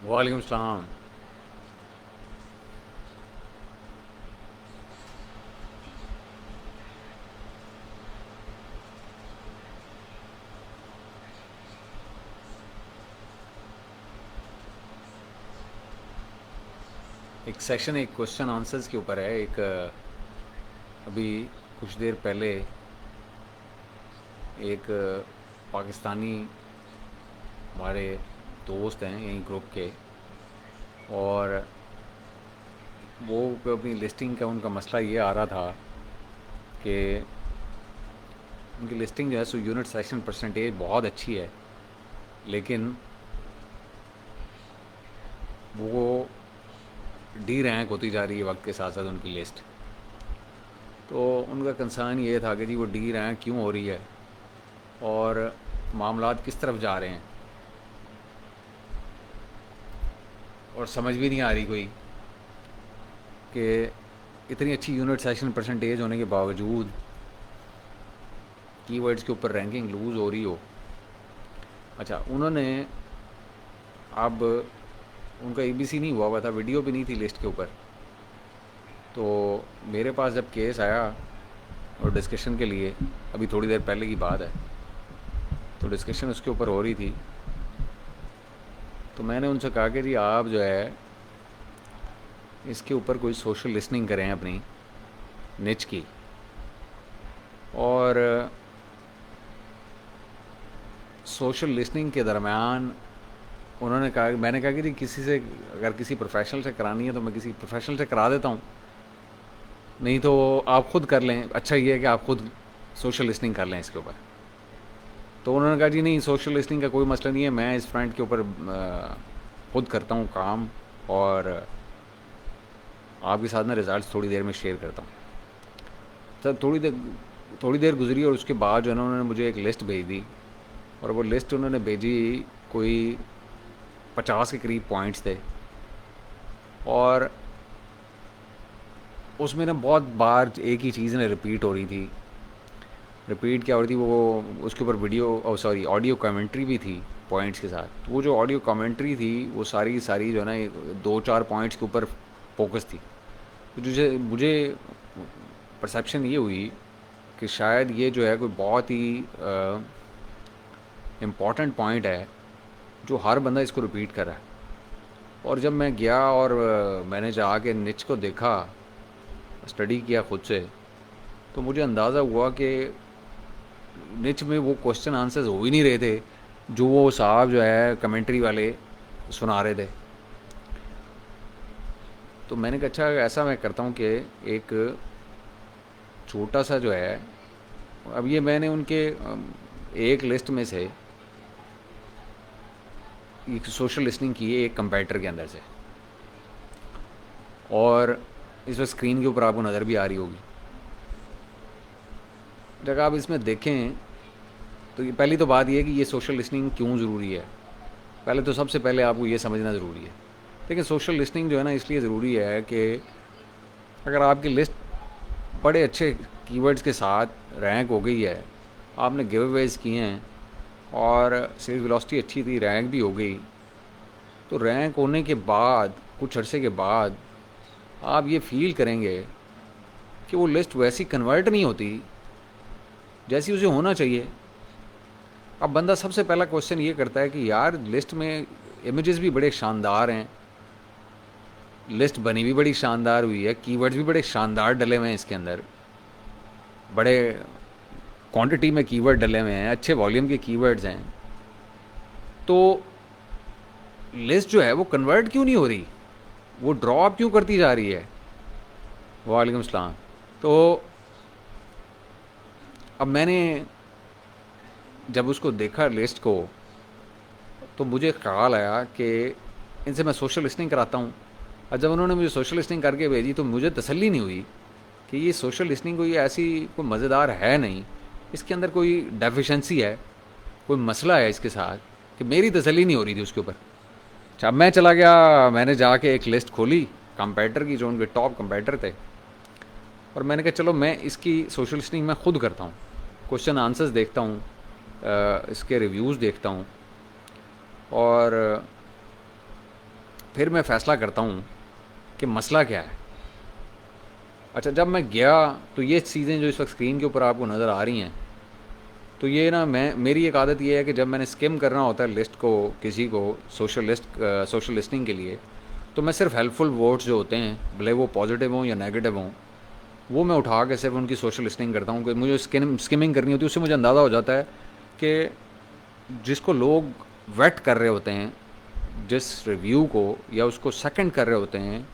वालेकुम सलाम। एक सेशन एक क्वेश्चन आंसर्स के ऊपर है। एक अभी कुछ देर पहले एक पाकिस्तानी हमारे दोस्त हैं यहीं ग्रुप के, और वो अपनी लिस्टिंग का उनका मसला ये आ रहा था कि उनकी लिस्टिंग जो है सो यूनिट सेलेक्शन परसेंटेज बहुत अच्छी है, लेकिन वो डी रैंक होती जा रही है वक्त के साथ साथ उनकी लिस्ट। तो उनका कंसर्न ये था कि जी वो डी रैंक क्यों हो रही है और मामलात किस तरफ जा रहे हैं, और समझ भी नहीं आ रही कोई कि इतनी अच्छी यूनिट सेलेक्शन परसेंटेज होने के बावजूद कीवर्ड्स के ऊपर रैंकिंग लूज़ हो रही हो। अच्छा, उन्होंने अब उनका एबीसी नहीं हुआ था, वीडियो भी नहीं थी लिस्ट के ऊपर। तो मेरे पास जब केस आया और डिस्कशन के लिए, अभी थोड़ी देर पहले की बात है, तो डिस्कशन उसके ऊपर हो रही थी, तो मैंने उनसे कहा कि जी आप जो है इसके ऊपर कोई सोशल लिसनिंग करें अपनी निच की। और सोशल लिसनिंग के दरमियान उन्होंने कहा, मैंने कहा कि जी किसी से, अगर किसी प्रोफेशनल से करानी है तो मैं किसी प्रोफेशनल से करा देता हूँ, नहीं तो आप खुद कर लें। अच्छा ये है कि आप खुद सोशल लिसनिंग कर लें इसके ऊपर। तो उन्होंने कहा जी नहीं, सोशल लिसनिंग का कोई मसला नहीं है, मैं इस फ्रंट के ऊपर खुद करता हूँ काम, और आपके साथ ना रिज़ल्ट थोड़ी देर में शेयर करता हूँ। तब थोड़ी देर गुजरी और उसके बाद जो है ना उन्होंने मुझे एक लिस्ट भेज दी, और वो लिस्ट उन्होंने भेजी, कोई 50 के करीब पॉइंट्स थे, और उसमें ना बहुत बार एक ही चीज़ ने रिपीट हो रही थी। रिपीट क्या हो रही थी, वो उसके ऊपर वीडियो सॉरी ऑडियो कमेंट्री भी थी पॉइंट्स के साथ। तो वो जो ऑडियो कमेंट्री थी वो सारी की सारी जो है ना 2-4 पॉइंट्स के ऊपर फोकस थी। तो मुझे मुझे परसेप्शन ये हुई कि शायद ये जो है कोई बहुत ही इम्पॉर्टेंट पॉइंट है जो हर बंदा इसको रिपीट कर रहा है। और जब मैं गया और मैंने जाके निच को देखा, स्टडी किया खुद से, तो मुझे अंदाज़ा हुआ कि निच में वो क्वेश्चन आंसर्स हो ही नहीं रहे थे जो वो साहब जो है कमेंट्री वाले सुना रहे थे। तो मैंने कहा अच्छा ऐसा मैं करता हूँ कि एक छोटा सा जो है, अब ये मैंने उनके एक लिस्ट में से एक सोशल लिसनिंग की है एक कंपेटर के अंदर से, और इस वक्त स्क्रीन के ऊपर आपको नज़र भी आ रही होगी। जब आप इसमें देखें तो ये पहली तो बात ये है कि ये सोशल लिसनिंग क्यों ज़रूरी है। पहले तो सबसे पहले आपको ये समझना ज़रूरी है। देखिए सोशल लिसनिंग जो है ना इसलिए ज़रूरी है कि अगर आपकी लिस्ट बड़े अच्छे कीवर्ड्स के साथ रैंक हो गई है, आपने गिव अवेज किए हैं और सेल्स वेलोसिटी अच्छी थी, रैंक भी हो गई, तो रैंक होने के बाद कुछ अरसे के बाद आप ये फील करेंगे कि वो लिस्ट वैसी कन्वर्ट नहीं होती जैसी उसे होना चाहिए। अब बंदा सबसे पहला क्वेश्चन ये करता है कि यार लिस्ट में इमेजेस भी बड़े शानदार हैं, लिस्ट बनी भी बड़ी शानदार हुई है, कीवर्ड्स भी बड़े शानदार डले हुए हैं इसके अंदर, बड़े क्वांटिटी में कीवर्ड डले हुए हैं, अच्छे वॉल्यूम के कीवर्ड्स हैं, तो लिस्ट जो है वो कन्वर्ट क्यों नहीं हो रही, वो ड्रॉप क्यों करती जा रही है। वालेकुम सलाम। तो अब मैंने जब उसको देखा लिस्ट को, तो मुझे ख्याल आया कि इनसे मैं सोशल लिसनिंग कराता हूँ। और जब उन्होंने मुझे सोशल लिसनिंग करके भेजी तो मुझे तसल्ली नहीं हुई कि ये सोशल लिसनिंग कोई ऐसी कोई मज़ेदार है नहीं, इसके अंदर कोई डेफिशिएंसी है, कोई मसला है इसके साथ, कि मेरी तसल्ली नहीं हो रही थी उसके ऊपर। अच्छा, अब मैं चला गया, मैंने जाके एक लिस्ट खोली कंपेटर की जो उनके टॉप कंपेटर थे, और मैंने कहा चलो मैं इसकी सोशल लिसनिंग मैं खुद करता हूँ, क्वेश्चन आंसर्स देखता हूँ, इसके रिव्यूज़ देखता हूँ, और फिर मैं फ़ैसला करता हूँ कि मसला क्या है। अच्छा, जब मैं गया तो ये चीज़ें जो इस वक्त स्क्रीन के ऊपर आपको नज़र आ रही हैं, तो ये ना मेरी एक आदत ये है कि जब मैंने स्किम करना होता है लिस्ट को, किसी को सोशल लिस्टिंग के लिए, तो मैं सिर्फ हेल्पफुल वर्ड्स जो होते हैं, भले वो पॉजिटिव हों या नेगेटिव हों, वो मैं उठा के सिर्फ उनकी सोशल लिस्टिंग करता हूँ। कि मुझे स्किमिंग करनी होती है, उससे मुझे अंदाज़ा हो जाता है कि जिसको लोग वेट कर रहे होते हैं, जिस रिव्यू को या उसको सेकंड कर रहे होते हैं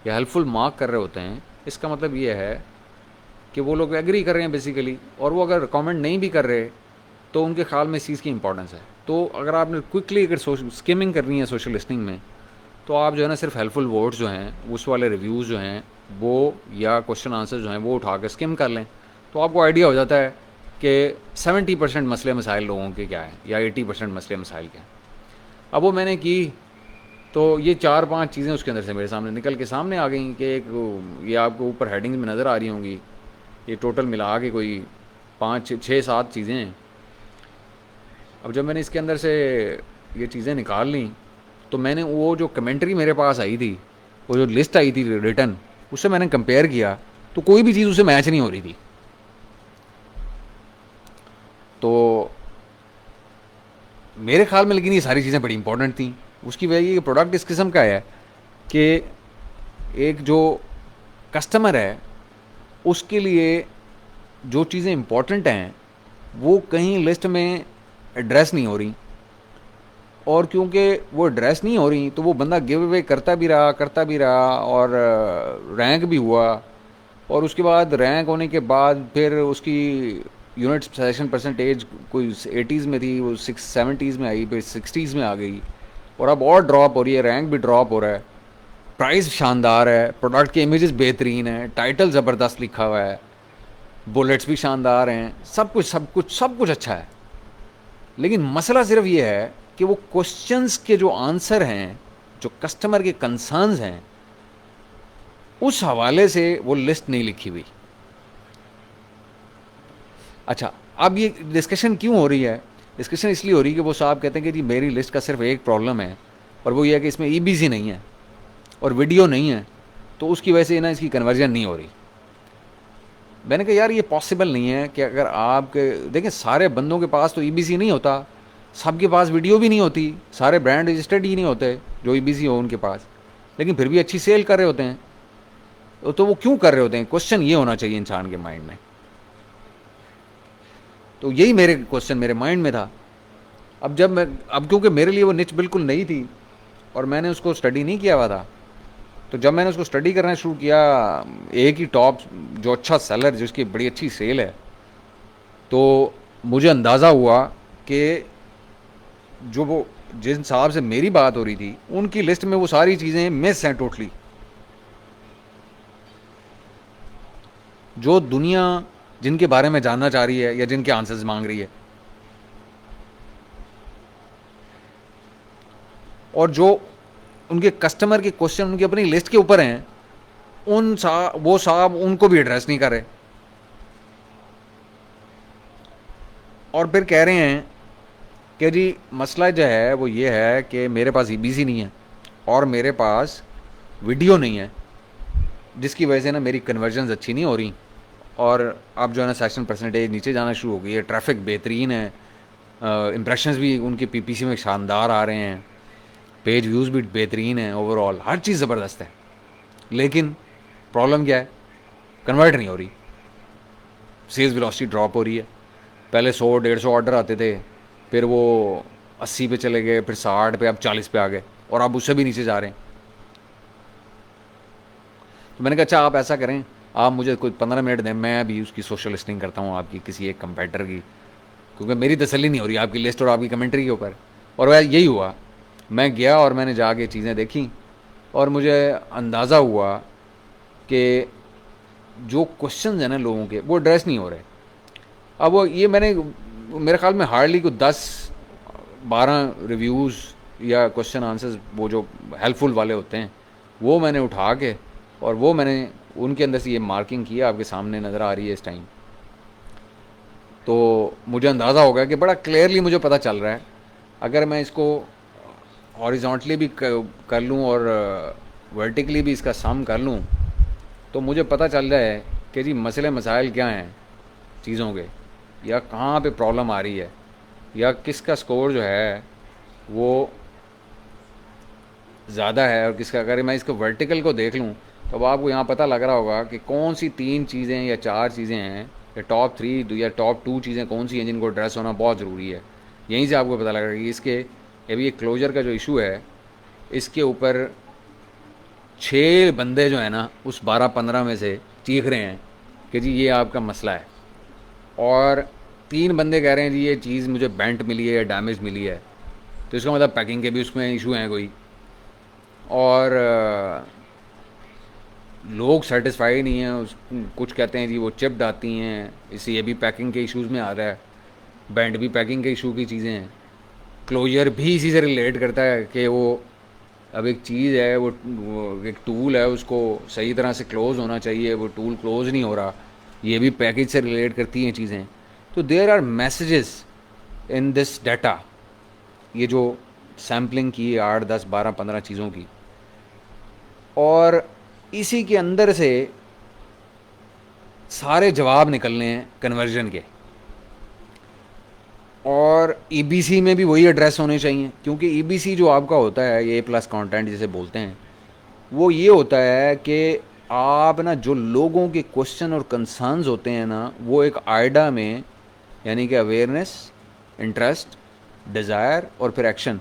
या हेल्पफुल मार्क कर रहे होते हैं, इसका मतलब ये है कि वो लोग एग्री कर रहे हैं बेसिकली। और वो अगर कमेंट नहीं भी कर रहे तो उनके ख्याल में इस चीज़ की इंपॉर्टेंस है। तो अगर आपने क्विकली अगर स्किमिंग करनी है सोशल लिस्टिंग में, तो आप जो है ना सिर्फ हेल्पफुल वर्ड्स जो हैं, उस वाले रिव्यूज़ जो हैं वो, या क्वेश्चन आंसर जो हैं वो उठा कर स्किम कर लें, तो आपको आइडिया हो जाता है कि 70% मसले मसाइल लोगों के क्या हैं या 80% मसले मसाइल क्या हैं। अब वो मैंने की, तो ये 4-5 चीज़ें उसके अंदर से मेरे सामने निकल के सामने आ गई कि एक, ये आपको ऊपर हेडिंग्स में नज़र आ रही होंगी, ये टोटल मिला के कोई 5-6-7 चीज़ें हैं। अब जब मैंने इसके अंदर से ये चीज़ें निकाल ली, तो मैंने वो जो कमेंट्री मेरे पास आई थी, वो जो लिस्ट आई थी रिटर्न, उससे मैंने कंपेयर किया, तो कोई भी चीज़ उससे मैच नहीं हो रही थी। तो मेरे ख्याल में लेकिन ये सारी चीज़ें बड़ी इंपॉर्टेंट थी। उसकी वजह ये प्रोडक्ट इस किस्म का है कि एक जो कस्टमर है उसके लिए जो चीज़ें इंपॉर्टेंट हैं वो कहीं लिस्ट में एड्रेस नहीं हो रही, और क्योंकि वो एड्रेस नहीं हो रही तो वो बंदा गिव अवे करता भी रहा और रैंक भी हुआ। और उसके बाद रैंक होने के बाद फिर उसकी यूनिट सेलेक्शन परसेंटेज कोई 80s में थी, वो 70s में आई, फिर 60s में आ गई, और अब और ड्रॉप हो रही है, रैंक भी ड्रॉप हो रहा है। प्राइस शानदार है, प्रोडक्ट के इमेजेस बेहतरीन है, टाइटल ज़बरदस्त लिखा हुआ है, बुलेट्स भी शानदार हैं, सब कुछ अच्छा है। लेकिन मसला सिर्फ ये है कि वो क्वेश्चंस के जो आंसर हैं, जो कस्टमर के कंसर्न्स हैं, उस हवाले से वो लिस्ट नहीं लिखी हुई। अच्छा, अब ये डिस्कशन क्यों हो रही है? डिस्कशन इसलिए हो रही है कि वो साहब कहते हैं कि जी मेरी लिस्ट का सिर्फ एक प्रॉब्लम है, और वो ये है कि इसमें ईबीसी नहीं है और वीडियो नहीं है, तो उसकी वजह से ना इसकी कन्वर्जन नहीं हो रही। मैंने कहा यार ये पॉसिबल नहीं है कि अगर आपके देखें, सारे बंदों के पास तो ईबीसी नहीं होता, सबके पास वीडियो भी नहीं होती, सारे ब्रांड रजिस्टर्ड ही नहीं होते जो ईबीसी हो उनके पास, लेकिन फिर भी अच्छी सेल कर रहे होते हैं। तो वो क्यों कर रहे होते हैं? क्वेश्चन ये होना चाहिए इंसान के माइंड में। तो यही मेरे क्वेश्चन मेरे माइंड में था। अब क्योंकि मेरे लिए वो निच बिल्कुल नई थी और मैंने उसको स्टडी नहीं किया हुआ था, तो जब मैंने उसको स्टडी करना शुरू किया, एक ही टॉप जो अच्छा सेलर जिसकी बड़ी अच्छी सेल है, तो मुझे अंदाज़ा हुआ कि जो वो जिन साहब से मेरी बात हो रही थी उनकी लिस्ट में वो सारी चीज़ें मिस हैं टोटली, जो दुनिया जिनके बारे में जानना चाह रही है या जिनके आंसर्स मांग रही है। और जो उनके कस्टमर के क्वेश्चन उनकी अपनी लिस्ट के ऊपर हैं, वो साहब उनको भी एड्रेस नहीं कर रहे, और फिर कह रहे हैं कि जी मसला जो है वो ये है कि मेरे पास ईबीसी नहीं है और मेरे पास वीडियो नहीं है, जिसकी वजह से ना मेरी कन्वर्जन्स अच्छी नहीं हो रही, और अब जो है ना सेक्शन परसेंटेज नीचे जाना शुरू हो गई है, ट्रैफिक बेहतरीन है, इम्प्रेशंस भी उनके पीपीसी में शानदार आ रहे हैं, पेज व्यूज़ भी बेहतरीन है, ओवरऑल हर चीज़ ज़बरदस्त है, लेकिन प्रॉब्लम क्या है? कन्वर्ट नहीं हो रही, सेल्स वेलोसिटी ड्रॉप हो रही है। पहले 100-150 ऑर्डर आते थे, फिर वो 80 पे चले गए, फिर 60 पे, अब 40 पे आ गए, और अब उससे भी नीचे जा रहे हैं। तो मैंने कहा अच्छा आप ऐसा करें, आप मुझे कोई 15 मिनट दें, मैं भी उसकी सोशल लिस्टिंग करता हूँ आपकी किसी एक कंपेटर की, क्योंकि मेरी तसल्ली नहीं हो रही आपकी लिस्ट और आपकी कमेंट्री के ऊपर। और वह यही हुआ, मैं गया और मैंने जाके चीज़ें देखी, और मुझे अंदाज़ा हुआ कि जो क्वेश्चन हैं ना लोगों के, वो एड्रेस नहीं हो रहे। अब वो ये मैंने मेरे ख्याल में हार्डली को 10-12 रिव्यूज़ या क्वेश्चन आंसर्स वो जो हेल्पफुल वाले होते हैं वो मैंने उठा के, और वो मैंने उनके अंदर से ये मार्किंग किया, आपके सामने नज़र आ रही है इस टाइम। तो मुझे अंदाज़ा होगा कि बड़ा क्लियरली मुझे पता चल रहा है, अगर मैं इसको हॉरिजॉन्टली भी कर लूँ और वर्टिकली भी इसका सम कर लूँ, तो मुझे पता चल जाए कि जी मसले मसाइल क्या हैं चीज़ों के, या कहाँ पे प्रॉब्लम आ रही है, या किसका स्कोर जो है वो ज़्यादा है और किसका। अगर मैं इसको वर्टिकल को देख लूँ तो अब आपको यहाँ पता लग रहा होगा कि कौन सी 3 चीज़ें या 4 चीज़ें हैं, या टॉप 3 या टॉप 2 चीज़ें कौन सी हैं जिनको एड्रेस होना बहुत ज़रूरी है। यहीं से आपको पता लग रहा है कि इसके अभी ये क्लोजर का जो इशू है, इसके ऊपर 6 बंदे जो है ना उस 12-15 में से चीख रहे हैं कि जी ये आपका मसला है, और 3 बंदे कह रहे हैं जी ये चीज़ मुझे बेंट मिली है या डैमेज मिली है, तो इसका मतलब पैकिंग के भी उसमें इशू हैं कोई, और लोग सेटिस्फाई नहीं हैं कुछ कहते हैं जी वो चिप्ड आती हैं, इससे ये भी पैकिंग के इश्यूज़ में आ रहा है, बैंड भी पैकिंग के इशू की चीज़ें हैं, क्लोजर भी इसी से रिलेट करता है कि वो अब एक चीज़ है, वो एक टूल है, उसको सही तरह से क्लोज़ होना चाहिए, वो टूल क्लोज़ नहीं हो रहा, ये भी पैकेज से रिलेट करती हैं चीज़ें। तो there are messages in this data, ये जो सैम्पलिंग की 8, 10, 12, 15 चीज़ों की, और इसी के अंदर से सारे जवाब निकलने हैं कन्वर्जन के, और ईबीसी में भी वही एड्रेस होने चाहिए, क्योंकि ईबीसी जो आपका होता है, ये प्लस कंटेंट जिसे बोलते हैं, वो ये होता है कि आप ना जो लोगों के क्वेश्चन और कंसर्न्स होते हैं ना, वो एक आइडा में, यानी कि अवेयरनेस, इंटरेस्ट, डिज़ायर और फिर एक्शन,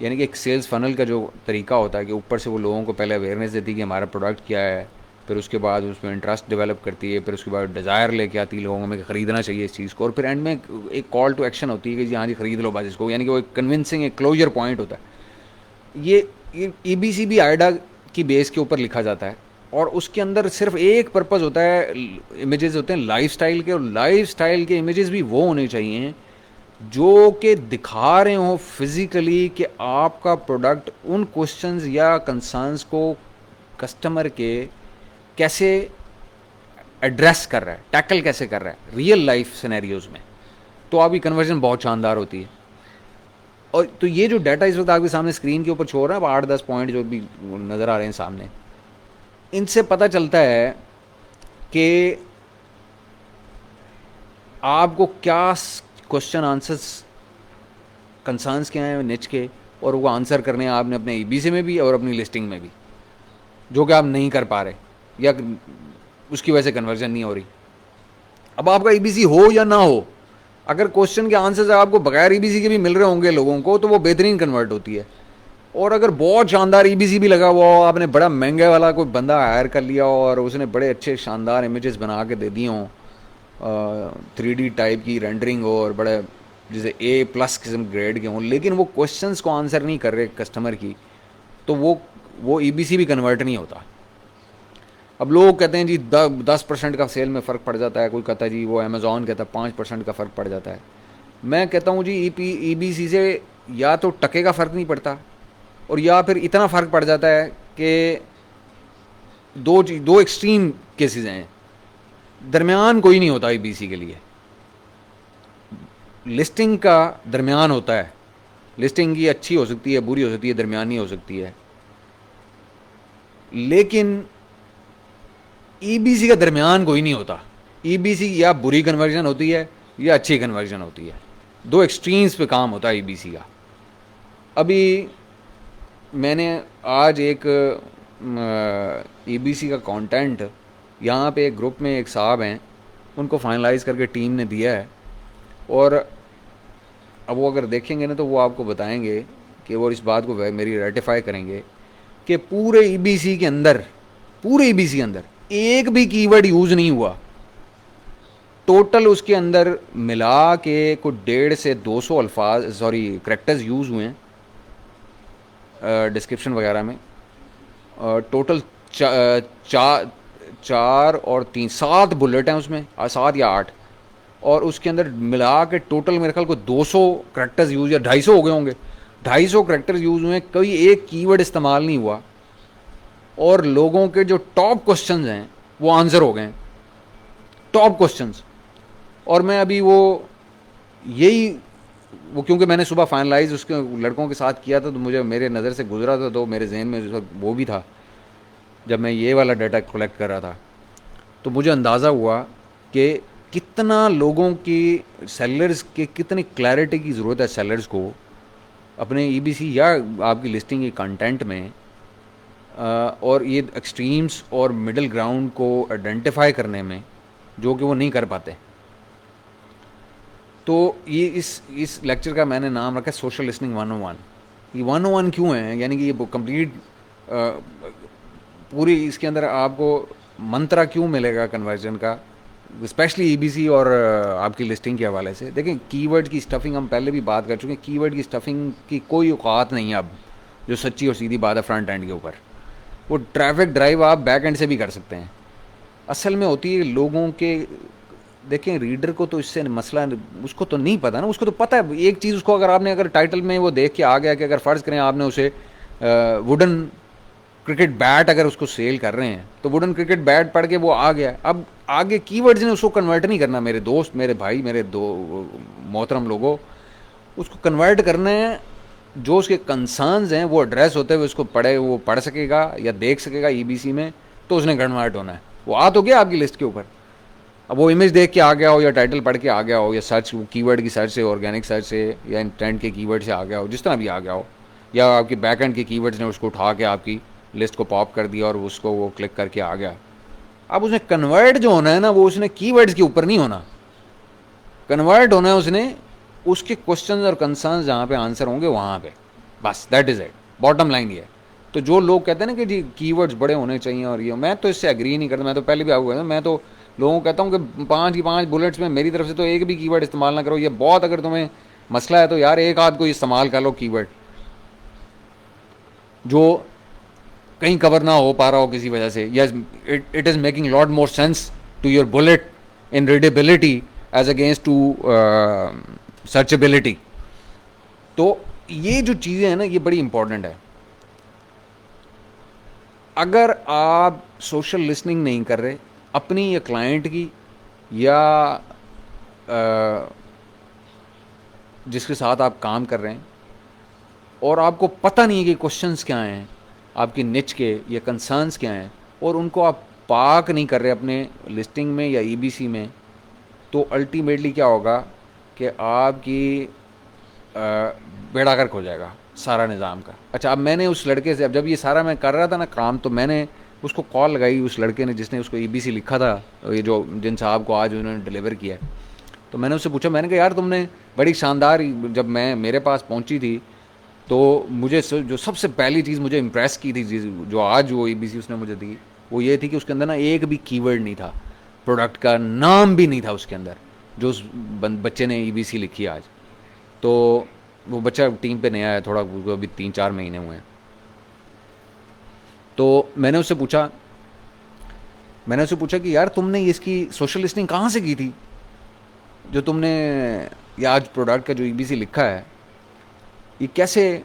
यानी कि एक सेल्स फनल का जो तरीका होता है कि ऊपर से वो लोगों को पहले अवेयरनेस देती है कि हमारा प्रोडक्ट क्या है, फिर उसके बाद उसमें इंटरेस्ट डेवलप करती है, फिर उसके बाद डिज़ायर लेके आती है लोगों में ख़रीदना चाहिए इस चीज़ को, और फिर एंड में एक कॉल टू एक्शन होती है कि जी हाँ जी ख़रीद लो बस इसको, यानी कि वो एक कन्विंसिंग एक क्लोजर पॉइंट होता है। ये ईबीसी भी आइडा की बेस के ऊपर लिखा जाता है, और उसके अंदर सिर्फ एक पर्पज़ होता है, इमेजेस होते हैं लाइफस्टाइल के, और लाइफस्टाइल के इमेजेस भी वो होने चाहिए जो कि दिखा रहे हो फिज़िकली कि आपका प्रोडक्ट उन क्वेश्चंस या कंसर्न्स को कस्टमर के कैसे एड्रेस कर रहा है, टैकल कैसे कर रहा है रियल लाइफ सिनेरियोज़ में, तो आपकी कन्वर्जन बहुत शानदार होती है। और तो ये जो डाटा इस वक्त आपके सामने स्क्रीन के ऊपर छोड़ रहा है, 8-10 पॉइंट जो भी नज़र आ रहे हैं सामने, इनसे पता चलता है कि आपको क्या क्वेश्चन आंसर्स कंसर्न्स क्या हैं निच के, और वो आंसर करने हैं आपने अपने ईबीसी में भी और अपनी लिस्टिंग में भी, जो कि आप नहीं कर पा रहे या उसकी वजह से कन्वर्जन नहीं हो रही। अब आपका ईबीसी हो या ना हो, अगर क्वेश्चन के आंसर्स आपको बगैर ईबीसी के भी मिल रहे होंगे लोगों को, तो वो बेहतरीन कन्वर्ट होती है। और अगर बहुत शानदार ईबीसी भी लगा हुआ हो, आपने बड़ा महंगे वाला कोई बंदा हायर कर लिया हो और उसने बड़े अच्छे शानदार इमेजेस बना के दे दिए हों, 3D टाइप की रेंडरिंग हो और बड़े जैसे A+ किस्म ग्रेड के हों, लेकिन वो क्वेश्चंस को आंसर नहीं कर रहे कस्टमर की, तो वो ईबीसी भी कन्वर्ट नहीं होता। अब लोग कहते हैं जी 10% का सेल में फ़र्क पड़ जाता है, कोई कहता है जी वो अमेज़ॉन कहता है 5% का फ़र्क पड़ जाता है। मैं कहता हूँ जी ईबीसी से या तो टके का फ़र्क नहीं पड़ता, और या फिर इतना फ़र्क पड़ जाता है कि दो एक्सट्रीम केसेस हैं, दरमियान कोई नहीं होता ईबीसी के लिए। लिस्टिंग का दरमियान होता है, लिस्टिंग की अच्छी हो सकती है, बुरी हो सकती है, दरमियानी हो सकती है, लेकिन ईबीसी का दरमियान कोई नहीं होता। ईबीसी या बुरी कन्वर्जन होती है या अच्छी कन्वर्जन होती है, दो एक्सट्रीम्स पे काम होता है ईबीसी का। अभी मैंने आज एक ईबीसी का कंटेंट यहाँ पे एक ग्रुप में एक साहब हैं, उनको फाइनलाइज करके टीम ने दिया है, और अब वो अगर देखेंगे ना तो वो आपको बताएंगे कि वो इस बात को मेरी रेटिफाई करेंगे कि पूरे ईबीसी के अंदर एक भी कीवर्ड यूज़ नहीं हुआ। टोटल उसके अंदर मिला के कुछ 150 से 200 करैक्टर्स यूज़ हुए हैं डिस्क्रिप्शन वगैरह में। टोटल 4 और 3 7 बुलेट हैं उसमें, 7 या 8, और उसके अंदर मिला के टोटल मेरे ख्याल को 200 करैक्टर्स यूज़ या 250 हो गए होंगे, 250 करैक्टर्स यूज़ हुए, कोई एक कीवर्ड इस्तेमाल नहीं हुआ, और लोगों के जो टॉप क्वेश्चंस हैं वो आंसर हो गए, टॉप क्वेश्चंस। और मैं अभी वो यही वो क्योंकि मैंने सुबह फाइनलाइज उसके लड़कों के साथ किया था, तो मुझे मेरे नज़र से गुजरा था, तो मेरे जहन में उस वक्त वो भी था जब मैं ये वाला डाटा कलेक्ट कर रहा था। तो मुझे अंदाज़ा हुआ कि कितना लोगों की, सेलर्स के कितनी क्लैरिटी की ज़रूरत है सेलर्स को अपने ईबीसी या आपकी लिस्टिंग के कंटेंट में, और ये एक्सट्रीम्स और मिडिल ग्राउंड को आइडेंटिफाई करने में, जो कि वो नहीं कर पाते। तो ये इस लेक्चर का मैंने नाम रखा है सोशल लिसनिंग 101। ये 101 क्यों है, यानी कि ये कंप्लीट पूरी इसके अंदर आपको मंत्रा क्यों मिलेगा कन्वर्जन का, स्पेशली ईबीसी और आपकी लिस्टिंग के हवाले से। देखें, कीवर्ड की स्टफिंग हम पहले भी बात कर चुके हैं, कीवर्ड की स्टफिंग की कोई औकात नहीं है अब, जो सच्ची और सीधी बात है फ्रंट एंड के ऊपर। वो ट्रैफिक ड्राइव आप बैक एंड से भी कर सकते हैं। असल में होती है लोगों के, देखें रीडर को तो इससे मसला, उसको तो नहीं पता ना, उसको तो पता है एक चीज़, उसको अगर टाइटल में वो देख के आ गया कि अगर फ़र्ज़ करें आपने उसे वुडन क्रिकेट बैट अगर उसको सेल कर रहे हैं, तो वुडन क्रिकेट बैट पढ़ के वो आ गया। अब आगे कीवर्ड्स ने उसको कन्वर्ट नहीं करना, मेरे दोस्त, मेरे भाई, मेरे दो मोहतरम लोगों, उसको कन्वर्ट करना है। जो उसके कंसर्न्स हैं वो एड्रेस होते हुए उसको वो पढ़ सकेगा या देख सकेगा ईबीसी में, तो उसने कन्वर्ट होना है। वो आ तो गया आपकी लिस्ट के ऊपर, अब वो इमेज देख के आ गया हो या टाइटल पढ़ के आ गया हो या सर्च कीवर्ड की सर्च से, ऑर्गेनिक सर्च से या इंटेंट के कीवर्ड से आ गया हो, जिस तरह भी आ गया हो, या आपके बैक एंड के कीवर्ड्स ने उसको उठा के आपकी लिस्ट को पॉप कर दिया और उसको वो क्लिक करके आ गया। अब उसने कन्वर्ट जो होना है ना, वो उसने कीवर्ड्स के ऊपर नहीं होना, कन्वर्ट होना है उसने उसके क्वेश्चंस और कंसर्न्स जहाँ पे आंसर होंगे वहाँ पे, बस that is it, bottom line ये है। तो जो लोग कहते हैं ना कि जी कीवर्ड्स बड़े होने चाहिए और ये, मैं तो इससे एग्री नहीं करता। मैं तो पहले भी आपको कहता हूँ, मैं तो लोगों को कहता हूँ कि 5 की 5 बुलेट्स में मेरी तरफ से तो एक भी कीवर्ड इस्तेमाल ना करो। ये बहुत, अगर तुम्हें मसला है तो यार एक आध को इस्तेमाल कर लो कीवर्ड, जो कहीं कवर ना हो पा रहा हो किसी वजह से, या it is making lot more sense to your bullet in readability as against to searchability. तो ये जो चीज़ें हैं ना, ये बड़ी इंपॉर्टेंट है। अगर आप सोशल लिसनिंग नहीं कर रहे अपनी या क्लाइंट की, या जिसके साथ आप काम कर रहे हैं, और आपको पता नहीं है कि क्वेश्चंस क्या हैं आपकी निच के या कंसर्न्स क्या हैं, और उनको आप पाक नहीं कर रहे अपने लिस्टिंग में या ईबीसी में, तो अल्टीमेटली क्या होगा कि आपकी बेड़ा गर्क हो जाएगा सारा निज़ाम का। अच्छा, अब मैंने उस लड़के से, अब जब ये सारा मैं कर रहा था ना काम, तो मैंने उसको कॉल लगाई, उस लड़के ने जिसने उसको ईबीसी लिखा था, ये जो जिन साहब को आज उन्होंने डिलीवर किया। तो मैंने उससे पूछा, मैंने कहा यार तुमने बड़ी शानदार, जब मैं मेरे पास पहुंची थी तो मुझे जो सबसे पहली चीज़ मुझे इम्प्रेस की थी, जो आज वो ईबीसी उसने मुझे दी, वो ये थी कि उसके अंदर ना एक भी कीवर्ड नहीं था, प्रोडक्ट का नाम भी नहीं था उसके अंदर, जो उस बच्चे ने ईबीसी लिखी आज। तो वो बच्चा टीम पे नया है थोड़ा, अभी 3-4 महीने हुए हैं। तो मैंने उससे पूछा कि यार तुमने इसकी सोशल लिस्टिंग कहाँ से की थी, जो तुमने ये आज प्रोडक्ट का जो ईबीसी लिखा है, ये कैसे,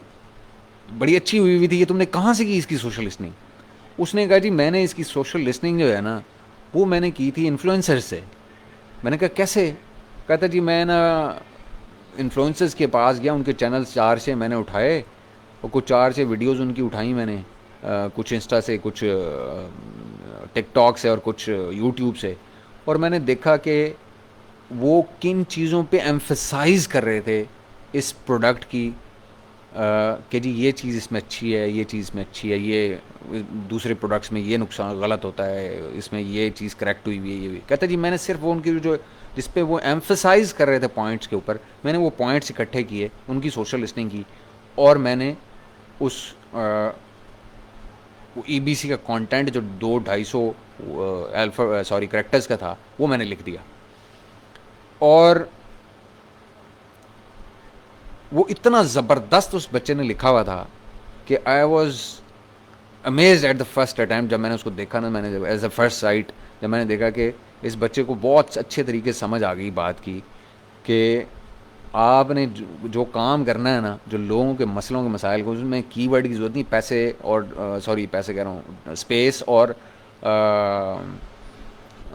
बड़ी अच्छी हुई थी, ये तुमने कहाँ से की इसकी सोशल लिस्टिंग। उसने कहा जी मैंने इसकी सोशल लिस्टिंग जो है ना, वो मैंने की थी इन्फ्लुएंसर से। मैंने कहा कैसे। कहता जी मैं ना इन्फ्लुएंसर्स के पास गया, उनके चैनल्स 4 से मैंने उठाए, और कुछ 4 से वीडियोस उनकी उठाई मैंने, कुछ इंस्टा से, कुछ टिकटॉक से और कुछ यूट्यूब से, और मैंने देखा कि वो किन चीज़ों पे एम्फसाइज़ कर रहे थे इस प्रोडक्ट की, कि जी ये चीज़ इसमें अच्छी है, ये चीज़ इसमें अच्छी है, ये दूसरे प्रोडक्ट्स में ये नुकसान गलत होता है, इसमें ये चीज़ करेक्ट हुई है, ये भी। कहता जी मैंने सिर्फ वो उनकी जो जिस पे वो एम्फसाइज़ कर रहे थे पॉइंट्स के ऊपर, मैंने वो पॉइंट्स इकट्ठे किए, उनकी सोशल लिस्टिंग की, और मैंने उस ईबीसी का कंटेंट जो 200-250 करेक्टर्स का था, वो मैंने लिख दिया। और वो इतना ज़बरदस्त उस बच्चे ने लिखा हुआ था कि I was amazed at the first attempt. जब मैंने उसको देखा ना, मैंने जब एज अ फर्स्ट साइट जब मैंने देखा कि इस बच्चे को बहुत अच्छे तरीके से समझ आ गई बात की कि आपने जो काम करना है ना, जो लोगों के मसलों के मसाइल को, उसमें कीवर्ड की ज़रूरत नहीं, पैसे और पैसे कह रहा हूँ, स्पेस और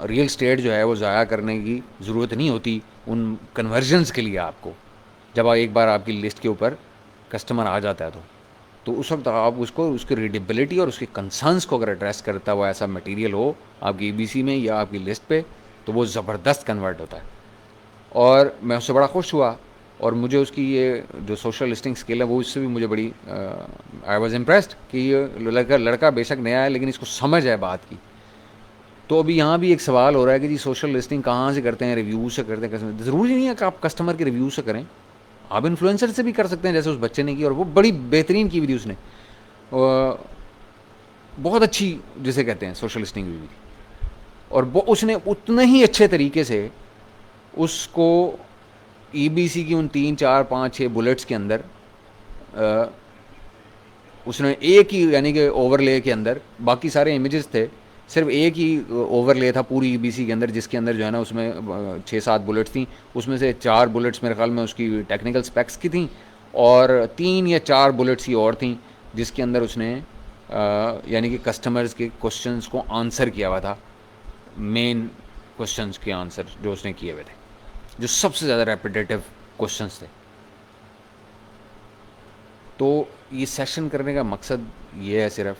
रियल स्टेट जो है वो ज़ाया करने की ज़रूरत नहीं होती उन कन्वर्जन्स के लिए आपको। जब एक बार आपकी लिस्ट के ऊपर कस्टमर आ जाता है तो उस वक्त आप उसको उसकी रीडेबिलिटी और उसके कंसर्न्स को अगर एड्रेस करता हुआ ऐसा मटेरियल हो आपकी ईबीसी में या आपकी लिस्ट पे, तो वो ज़बरदस्त कन्वर्ट होता है। और मैं उससे बड़ा खुश हुआ, और मुझे उसकी ये जो सोशल लिस्टिंग स्किल है वो इससे भी मुझे बड़ी आई वॉज इम्प्रेस्ड कि ये लड़का बेशक नया है लेकिन इसको समझ है बात की। तो अभी यहाँ भी एक सवाल हो रहा है कि जी सोशल लिस्टिंग कहाँ से करते हैं, रिव्यू से करते हैं? ज़रूरी नहीं है कि आप कस्टमर के रिव्यू से करें, आप इन्फ्लुएंसर से भी कर सकते हैं, जैसे उस बच्चे ने की, और वो बड़ी बेहतरीन की भी थी उसने, बहुत अच्छी जिसे कहते हैं सोशल लिस्टिंग हुई थी। और वो उसने उतने ही अच्छे तरीके से उसको ईबीसी की उन 3 4 5 6 बुलेट्स के अंदर उसने एक ही यानी कि ओवरले के अंदर, बाकी सारे इमेजेस थे, सिर्फ एक ही ओवरले था पूरी ईबीसी के अंदर, जिसके अंदर जो है ना उसमें 6 7 बुलेट्स थी। उसमें से 4 बुलेट्स मेरे ख्याल में उसकी टेक्निकल स्पेक्स की थी, और 3 या 4 बुलेट्स ही और थी जिसके अंदर उसने यानी कि कस्टमर्स के क्वेश्चंस को आंसर किया हुआ था। मेन क्वेश्चंस के आंसर जो उसने किए हुए थे, जो सबसे ज़्यादा रेपिटेटिव क्वेश्चंस थे। तो ये सेशन करने का मकसद ये है सिर्फ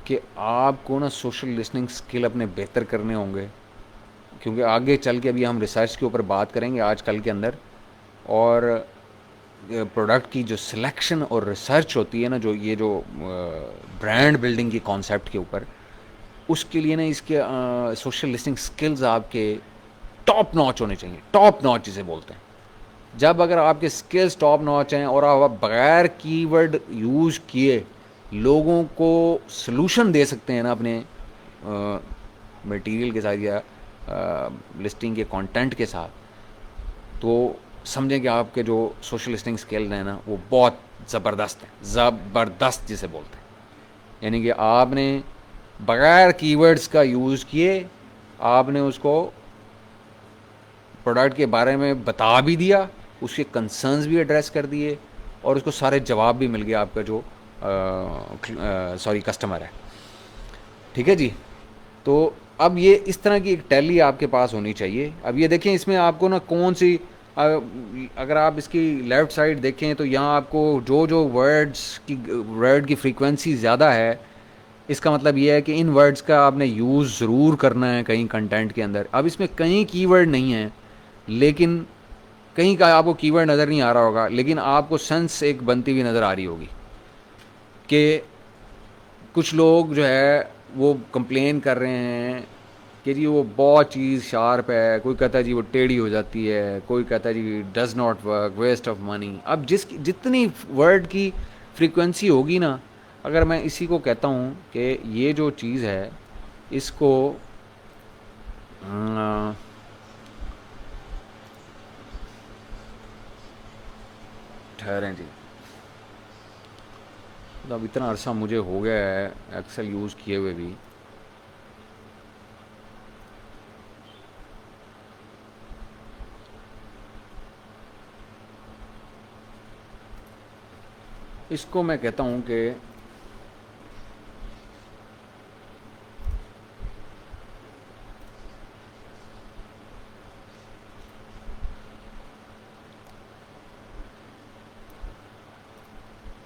कि आपको ना सोशल लिसनिंग स्किल अपने बेहतर करने होंगे, क्योंकि आगे चल के अभी हम रिसर्च के ऊपर बात करेंगे आजकल के अंदर, और प्रोडक्ट की जो सिलेक्शन और रिसर्च होती है ना, जो ये जो ब्रांड बिल्डिंग की कॉन्सेप्ट के ऊपर, उसके लिए ना इसके सोशल लिसनिंग स्किल्स आपके टॉप नॉच होने चाहिए। टॉप नॉच जिसे बोलते हैं, जब अगर आपके स्किल्स टॉप नॉच हैं और आप बगैर कीवर्ड यूज़ किए लोगों को सलूशन दे सकते हैं ना अपने मटेरियल के साथ या लिस्टिंग के कंटेंट के साथ, तो समझें कि आपके जो सोशल लिस्टिंग स्किल्स हैं ना वो बहुत ज़बरदस्त हैं। ज़बरदस्त जिसे बोलते हैं, यानी कि आपने बगैर कीवर्ड्स का यूज़ किए आपने उसको प्रोडक्ट के बारे में बता भी दिया, उसके कंसर्न्स भी एड्रेस कर दिए, और उसको सारे जवाब भी मिल गया आपका जो कस्टमर है। ठीक है जी। तो अब ये इस तरह की एक टैली आपके पास होनी चाहिए। अब ये देखें इसमें आपको ना कौन सी अगर आप इसकी लेफ़्ट साइड देखें तो यहाँ आपको जो जो वर्ड की फ्रीक्वेंसी ज़्यादा है, इसका मतलब ये है कि इन वर्ड्स का आपने यूज़ ज़रूर करना है कहीं कंटेंट के अंदर। अब इसमें कहीं कीवर्ड नहीं है, लेकिन कहीं का आपको कीवर्ड नज़र नहीं आ रहा होगा, लेकिन आपको सेंस एक बनती हुई नज़र आ रही होगी कि कुछ लोग जो है वो कंप्लेन कर रहे हैं कि जी वो बहुत चीज़ शार्प है, कोई कहता है जी वो टेढ़ी हो जाती है, कोई कहता है जी does not work, waste of money. अब जितनी वर्ड की फ्रीक्वेंसी होगी ना, अगर मैं इसी को कहता हूँ कि ये जो चीज़ है इसको ठहरें जी, तो अब इतना अरसा मुझे हो गया है एक्सेल यूज़ किए हुए भी, इसको मैं कहता हूँ कि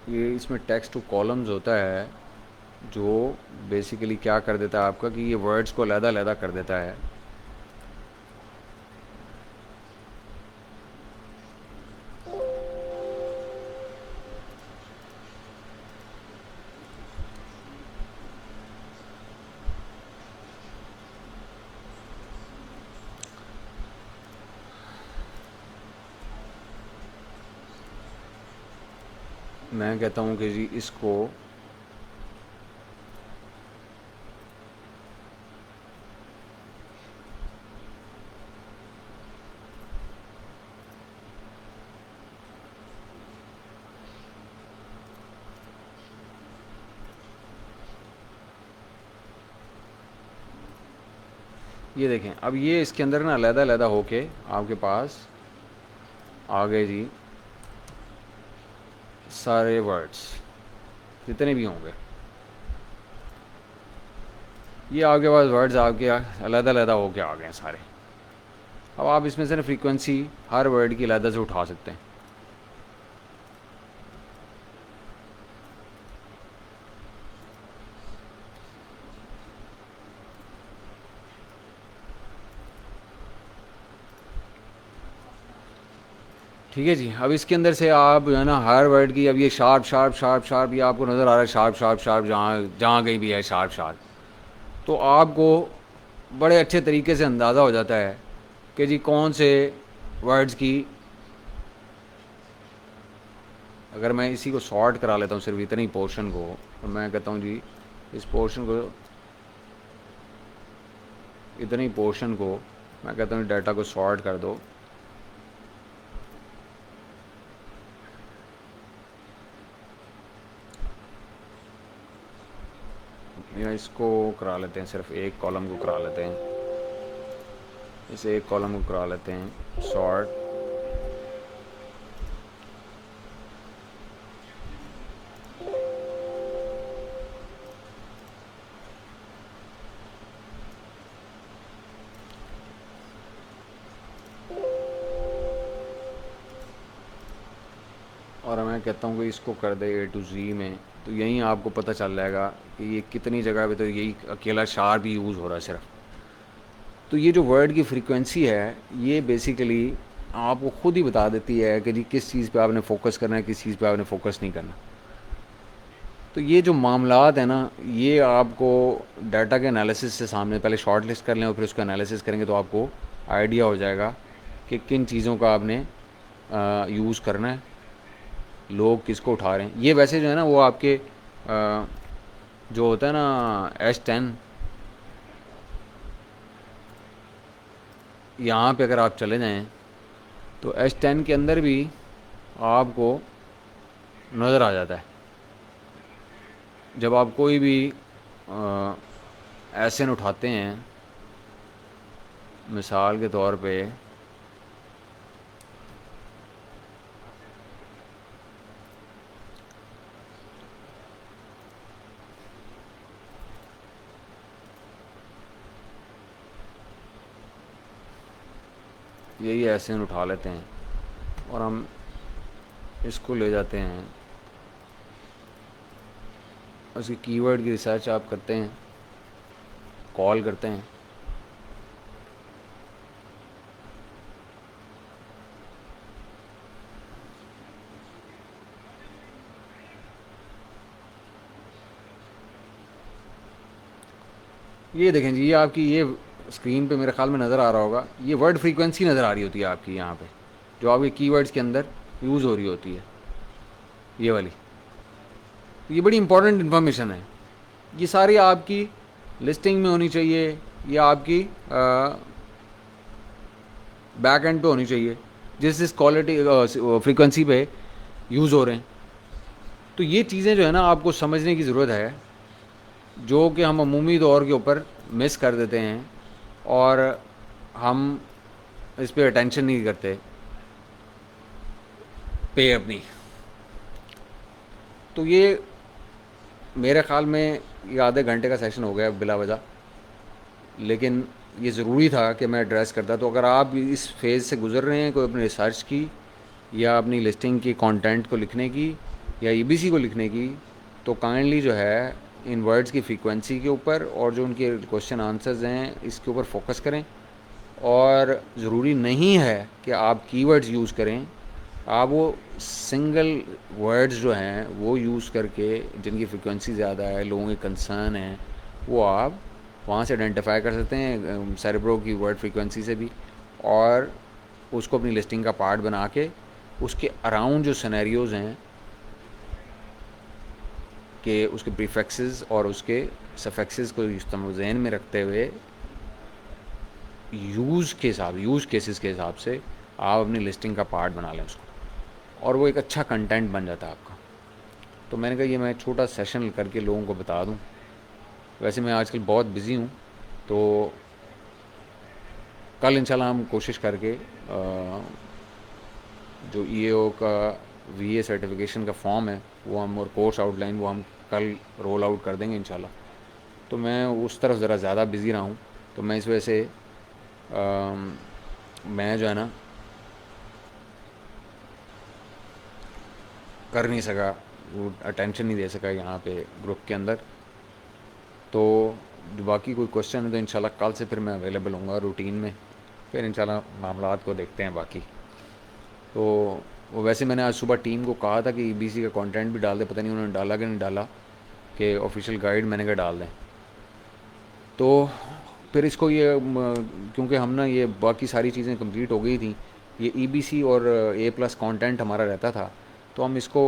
ये इसमें टेक्स्ट टू कॉलम्स होता है, जो बेसिकली क्या कर देता है आपका कि ये वर्ड्स को अलग-अलग कर देता है। मैं कहता हूँ कि जी इसको ये देखें, अब ये इसके अंदर ना अलग-अलग होके आपके पास आ गए जी सारे वर्ड्स जितने भी होंगे, ये आपके पास वर्ड्स आपके अलग-अलग होके आ गए हैं सारे। अब आप इसमें से ना फ्रीक्वेंसी हर वर्ड की अलग से उठा सकते हैं। ठीक है जी। अब इसके अंदर से आप जो है ना हर वर्ड की, अब ये शार्प शार्प शार्प शार्प, ये आपको नज़र आ रहा है शार्प शार्प शार्प, जहाँ जहाँ कहीं भी है शार्प शार्प, तो आपको बड़े अच्छे तरीके से अंदाज़ा हो जाता है कि जी कौन से वर्ड्स की, अगर मैं इसी को शॉर्ट करा लेता हूँ सिर्फ इतने ही पोर्शन को, तो मैं कहता हूँ जी इस पोर्शन को, इतने ही पोर्शन को मैं कहता हूँ डाटा को शॉर्ट कर दो। या इसको करा लेते हैं, सिर्फ एक कॉलम को करा लेते हैं, इस एक कॉलम को करा लेते हैं शॉर्ट। और मैं कहता हूँ कि इसको कर दे A to Z में, तो यहीं आपको पता चल जाएगा कि ये कितनी जगह पे तो यही अकेला शार्प ही यूज़ हो रहा है सिर्फ। तो ये जो वर्ड की फ्रीक्वेंसी है ये बेसिकली आपको खुद ही बता देती है कि जी किस चीज़ पे आपने फोकस करना है, किस चीज़ पे आपने फोकस नहीं करना। तो ये जो मामलात है ना, ये आपको डाटा के एनालिसिस से सामने पहले शॉर्ट लिस्ट कर लें और फिर उसका एनालिसिस करेंगे तो आपको आइडिया हो जाएगा कि किन चीज़ों का आपने यूज़ करना है, लोग किसको उठा रहे हैं। ये वैसे जो है ना वो आपके जो होता है ना S10, यहाँ पे अगर आप चले जाएं तो S10 के अंदर भी आपको नज़र आ जाता है जब आप कोई भी एसन उठाते हैं। मिसाल के तौर पे यही एसन उठा लेते हैं और हम इसको ले जाते हैं, उसकी कीवर्ड की रिसर्च आप करते हैं, कॉल करते हैं, ये देखें जी, ये आपकी ये स्क्रीन पे मेरे ख्याल में नज़र आ रहा होगा, ये वर्ड फ्रीक्वेंसी नज़र आ रही होती है आपकी यहाँ पे, जो आपके कीवर्ड्स के अंदर यूज़ हो रही होती है, ये वाली। ये बड़ी इंपॉर्टेंट इन्फॉर्मेशन है, ये सारी आपकी लिस्टिंग में होनी चाहिए, ये आपकी बैक एंड पे होनी चाहिए जिस क्वालिटी फ्रीक्वेंसी पे यूज़ हो रहे हैं। तो ये चीज़ें जो है ना आपको समझने की ज़रूरत है, जो कि हम अमूमी तौर के ऊपर मिस कर देते हैं और हम इस पर अटेंशन नहीं करते पे अपनी। तो ये मेरे ख़्याल में ये आधे घंटे का सेशन हो गया बिला वजह, लेकिन ये ज़रूरी था कि मैं एड्रेस करता। तो अगर आप इस फेज़ से गुज़र रहे हैं, कोई अपनी रिसर्च की या अपनी लिस्टिंग की कंटेंट को लिखने की या EBC को लिखने की, तो काइंडली जो है इन वर्ड्स की फ्रीक्वेंसी के ऊपर और जो उनके क्वेश्चन आंसर्स हैं इसके ऊपर फोकस करें। और ज़रूरी नहीं है कि आप कीवर्ड्स यूज़ करें, आप वो सिंगल वर्ड्स जो हैं वो यूज़ करके जिनकी फ्रीक्वेंसी ज़्यादा है, लोगों के कंसर्न हैं, वो आप वहाँ से आइडेंटिफाई कर सकते हैं सेरेब्रो की वर्ड फ्रीक्वेंसी से भी, और उसको अपनी लिस्टिंग का पार्ट बना के उसके अराउंड जो सिनेरियोज़ हैं कि उसके प्रीफिक्सेस और उसके सफिक्सेस को जहन में रखते हुए यूज़ केसेस के हिसाब से आप अपनी लिस्टिंग का पार्ट बना लें उसको, और वो एक अच्छा कंटेंट बन जाता है आपका। तो मैंने कहा ये मैं छोटा सेशन करके लोगों को बता दूं। वैसे मैं आजकल बहुत बिज़ी हूं, तो कल इंशाल्लाह हम कोशिश करके जो EAO का VA सर्टिफिकेशन का फॉर्म है वो हम, और कोर्स आउटलाइन वो हम कल रोल आउट कर देंगे इंशाल्लाह। तो मैं उस तरफ ज़रा ज़्यादा बिज़ी रहा हूँ, तो मैं इस वजह से मैं जो है ना कर नहीं सका, वो अटेंशन नहीं दे सका यहाँ पे ग्रुप के अंदर। तो जो बाकी कोई क्वेश्चन है तो इंशाल्लाह कल से फिर मैं अवेलेबल हूँगा रूटीन में, फिर इंशाल्लाह मामलात को देखते हैं बाकी। तो वो वैसे मैंने आज सुबह टीम को कहा था कि ईबीसी का कंटेंट भी डाल दे, पता नहीं उन्होंने डाला कि नहीं डाला, कि ऑफिशियल गाइड मैंने कहा डाल दें। तो फिर इसको ये क्योंकि हम ना ये बाकी सारी चीज़ें कंप्लीट हो गई थी, ये ईबीसी और ए प्लस कंटेंट हमारा रहता था, तो हम इसको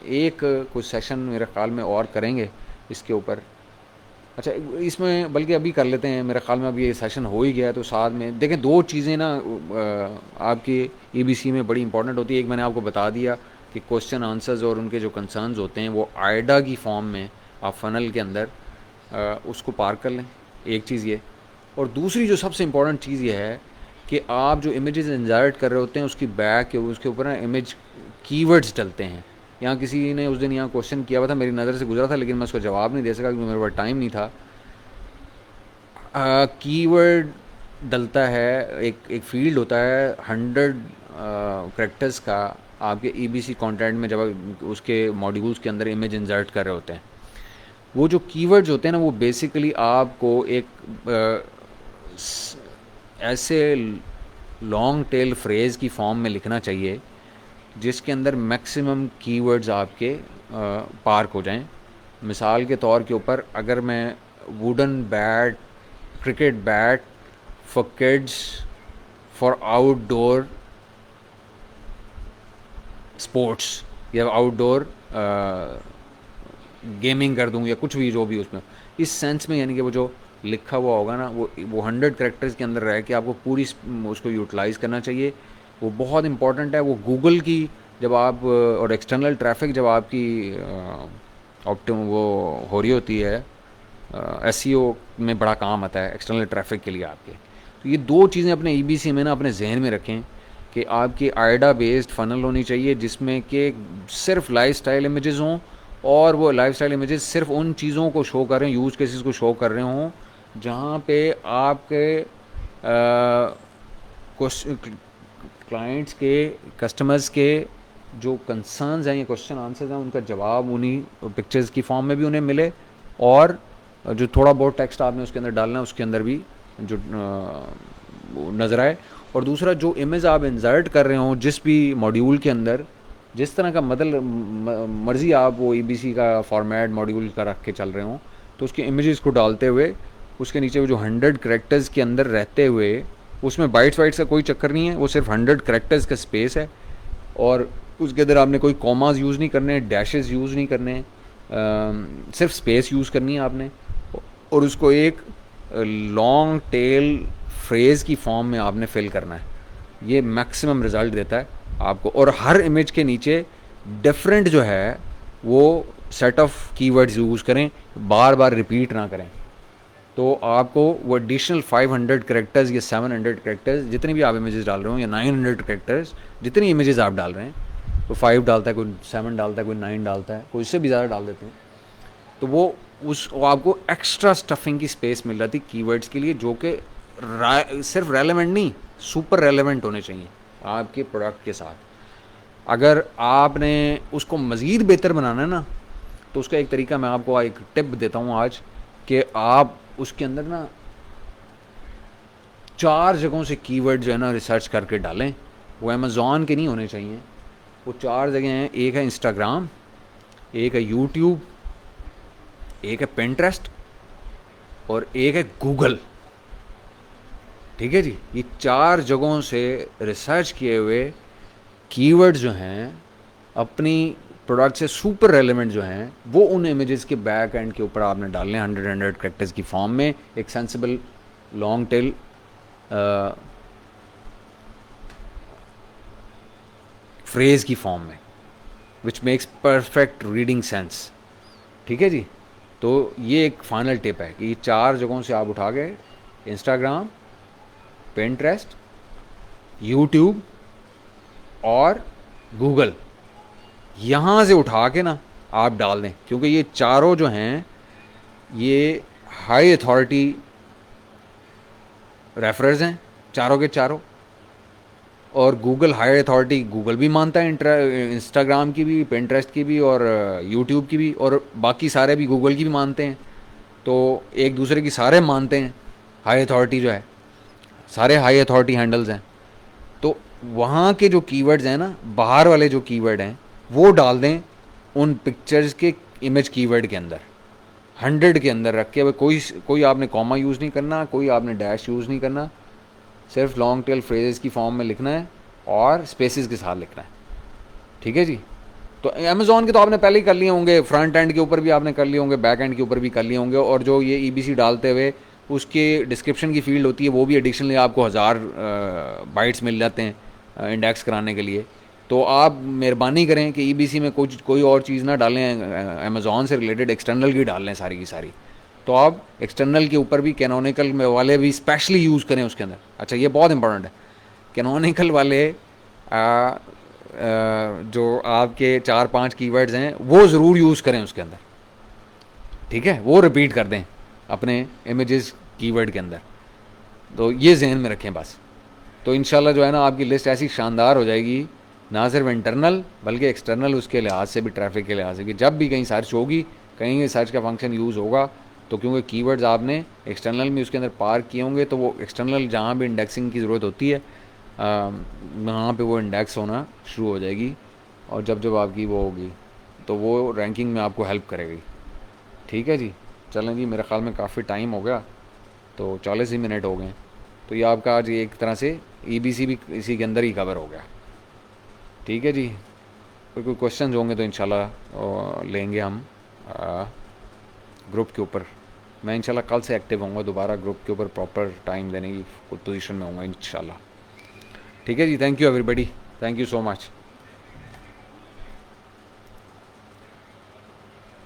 एक कुछ सेशन मेरे ख्याल में और करेंगे इसके ऊपर। अच्छा, इसमें बल्कि अभी कर लेते हैं, मेरे ख्याल में अभी ये सेशन हो ही गया है, तो साथ में देखें दो चीज़ें ना आपकी ईबीसी में बड़ी इंपॉर्टेंट होती है। एक मैंने आपको बता दिया कि क्वेश्चन आंसर्स और उनके जो कंसर्न्स होते हैं वो आइडा की फॉर्म में आप फनल के अंदर उसको पार कर लें, एक चीज़ ये। और दूसरी जो सबसे इम्पॉर्टेंट चीज़ ये है कि आप जो इमेजेस इंसर्ट कर रहे होते हैं उसकी बैक उसके ऊपर ना इमेज कीवर्ड्स डलते हैं। यहाँ किसी ने उस दिन यहाँ क्वेश्चन किया हुआ था, मेरी नज़र से गुजरा था, लेकिन मैं उसको जवाब नहीं दे सका क्योंकि मेरे पास टाइम नहीं था। कीवर्ड डलता है, एक फील्ड होता है 100 करेक्टर्स का आपके ईबीसी कंटेंट में, जब आप उसके मॉड्यूल्स के अंदर इमेज इंसर्ट कर रहे होते हैं। वो जो कीवर्ड्स होते हैं ना, वो बेसिकली आपको एक ऐसे लॉन्ग टेल फ्रेज़ की फॉर्म में लिखना चाहिए जिसके अंदर मैक्सिमम कीवर्ड्स आपके पार्क हो जाएं। मिसाल के तौर के ऊपर अगर मैं wooden bat, cricket bat for kids, for outdoor sports या आउटडोर गेमिंग कर दूँ या कुछ भी जो भी उसमें इस सेंस में, यानी कि वो जो लिखा हुआ होगा ना वो 100 करेक्टर्स के अंदर रह के आपको पूरी उसको यूटिलाइज़ करना चाहिए। वो बहुत इंपॉर्टेंट है। वो गूगल की जब आप और एक्सटर्नल ट्रैफिक जब आपकी ऑप्टिम वो हो रही होती है, एसईओ में बड़ा काम आता है एक्सटर्नल ट्रैफिक के लिए आपके। तो ये दो चीज़ें अपने ईबीसी में ना अपने जहन में रखें कि आपकी आइडा बेस्ड फनल होनी चाहिए जिसमें कि सिर्फ लाइफस्टाइल इमेजेस हों, और वो लाइफस्टाइल इमेजेस सिर्फ उन चीज़ों को शो कर रहे हैं, यूज़ केसेस को शो कर रहे हों जहाँ पे आपके क्लाइंट्स के, कस्टमर्स के जो कंसर्न्स हैं या क्वेश्चन आंसर्स हैं उनका जवाब उन्हीं पिक्चर्स की फॉर्म में भी उन्हें मिले, और जो थोड़ा बहुत टेक्स्ट आपने उसके अंदर डालना है उसके अंदर भी जो नज़र आए। और दूसरा, जो इमेज आप इंसर्ट कर रहे हो जिस भी मॉड्यूल के अंदर, जिस तरह का मर्ज़ी आप वो ईबीसी का फॉर्मेट मॉड्यूल का रख के चल रहे हो, तो उसके इमेजेस को डालते हुए उसके नीचे वो जो 100 करेक्टर्स के अंदर रहते हुए, उसमें बाइट्स वाइट्स का कोई चक्कर नहीं है, वो सिर्फ 100 करेक्टर्स का स्पेस है, और उसके अंदर आपने कोई कॉमाज यूज़ नहीं करने, डैशेस यूज़ नहीं करने, सिर्फ स्पेस यूज़ करनी है आपने, और उसको एक लॉन्ग टेल फ्रेज़ की फॉर्म में आपने फिल करना है। ये मैक्सिमम रिज़ल्ट देता है आपको। और हर इमेज के नीचे डिफरेंट जो है वो सेट ऑफ कीवर्ड्स यूज़ करें, बार बार रिपीट ना करें। तो आपको वो एडिशनल 500 करेक्टर्स या 700 करेक्टर्स जितनी भी आप इमेजेस डाल रहे हो, या 900 करेक्टर्स जितनी इमेजेस आप डाल रहे हैं, तो 5 डालता है, कोई 7 डालता है, कोई 9 डालता है, कोई इससे भी ज़्यादा डाल देते हैं, तो वो आपको एक्स्ट्रा स्टफिंग की स्पेस मिल जाती कीवर्ड्स के लिए, जो कि सिर्फ रेलेवेंट नहीं, सुपर रेलेवेंट होने चाहिए आपके प्रोडक्ट के साथ। अगर आपने उसको मज़ीद बेहतर बनाना है ना, तो उसका एक तरीका मैं आपको एक टिप देता हूँ आज, कि आप उसके अंदर ना 4 जगहों से कीवर्ड जो है ना रिसर्च करके डालें। वो अमेज़ॉन के नहीं होने चाहिए। वो 4 जगह हैं, एक है इंस्टाग्राम, एक है यूट्यूब, एक है पिंटरेस्ट, और एक है गूगल। ठीक है जी, ये 4 जगहों से रिसर्च किए हुए कीवर्ड्स जो हैं अपनी प्रोडक्ट से सुपर रेलेवेंट जो हैं, वो उन इमेजेस के बैक एंड के ऊपर आपने डालने 100 करेक्टर्स की फॉर्म में, एक सेंसिबल लॉन्ग टेल फ्रेज की फॉर्म में, which makes perfect reading sense. ठीक है जी। तो ये एक फाइनल टिप है कि 4 जगहों से आप उठा गए, इंस्टाग्राम, पिंटरेस्ट, यूट्यूब और गूगल, यहाँ से उठा के ना आप डाल दें, क्योंकि ये चारों जो हैं ये हाई अथॉरिटी रेफरेंस हैं चारों के चारों। और गूगल हाई अथॉरिटी गूगल भी मानता है, इंस्टाग्राम की भी, पिंटरेस्ट की भी, और यूट्यूब की भी, और बाकी सारे भी गूगल की भी मानते हैं। तो एक दूसरे की सारे मानते हैं, हाई अथॉरिटी जो है, सारे हाई अथॉरिटी हैंडल्स हैं। तो वहाँ के जो कीवर्ड्स हैं ना, बाहर वाले जो कीवर्ड हैं वो डाल दें उन पिक्चर्स के इमेज कीवर्ड के अंदर, 100 के अंदर रख के। कोई कोई आपने कॉमा यूज़ नहीं करना, कोई आपने डैश यूज़ नहीं करना, सिर्फ लॉन्ग टेल फ्रेजेस की फॉर्म में लिखना है और स्पेसिस के साथ लिखना है। ठीक है जी। तो अमेज़ॉन के तो आपने पहले ही कर लिए होंगे, फ्रंट एंड के ऊपर भी आपने कर लिए होंगे, बैक एंड के ऊपर भी कर लिए होंगे, और जो ये ईबीसी डालते हुए उसके डिस्क्रिप्शन की फील्ड होती है वो भी एडिशनली आपको 1000 बाइट्स मिल जाते हैं इंडेक्स कराने के लिए। तो आप मेहरबानी करें कि ईबीसी में कोई और चीज़ ना डालें, अमेज़ॉन से रिलेटेड एक्सटर्नल की डाल लें सारी की सारी। तो आप एक्सटर्नल के ऊपर भी कैनोनिकल में वाले भी स्पेशली यूज़ करें उसके अंदर। अच्छा, ये बहुत इंपॉर्टेंट है, कैनोनिकल वाले जो आपके 4-5 कीवर्ड्स हैं वो ज़रूर यूज़ करें उसके अंदर। ठीक है, वो रिपीट कर दें अपने इमेजेस कीवर्ड के अंदर। तो ये जहन में रखें बस। तो इंशाल्लाह जो है ना आपकी लिस्ट ऐसी शानदार हो जाएगी, ना सिर्फ इंटरनल बल्कि एक्सटर्नल उसके लिहाज से भी, ट्रैफिक के लिहाज से भी। जब भी कहीं सर्च होगी, कहीं सर्च का फंक्शन यूज़ होगा, तो क्योंकि कीवर्ड्स आपने एक्सटर्नल में उसके अंदर पार्क किए होंगे, तो वो एक्सटर्नल जहाँ भी इंडेक्सिंग की ज़रूरत होती है वहाँ पे वो इंडेक्स होना शुरू हो जाएगी। और जब जब आपकी वो होगी तो वो रैंकिंग में आपको हेल्प करेगी। ठीक है जी। चलें जी, मेरे ख्याल में काफ़ी टाइम हो गया, तो 40 ही मिनट हो गए। तो ये आपका आज एक तरह से ईबीसी भी इसी के अंदर ही कवर हो गया। ठीक है जी। कोई क्वेश्चन होंगे तो इंशाल्लाह लेंगे हम ग्रुप के ऊपर। मैं इंशाल्लाह कल से एक्टिव होऊंगा दोबारा ग्रुप के ऊपर, प्रॉपर टाइम देने की पोजीशन में होऊंगा इंशाल्लाह। ठीक है जी। Thank you everybody, thank you so much.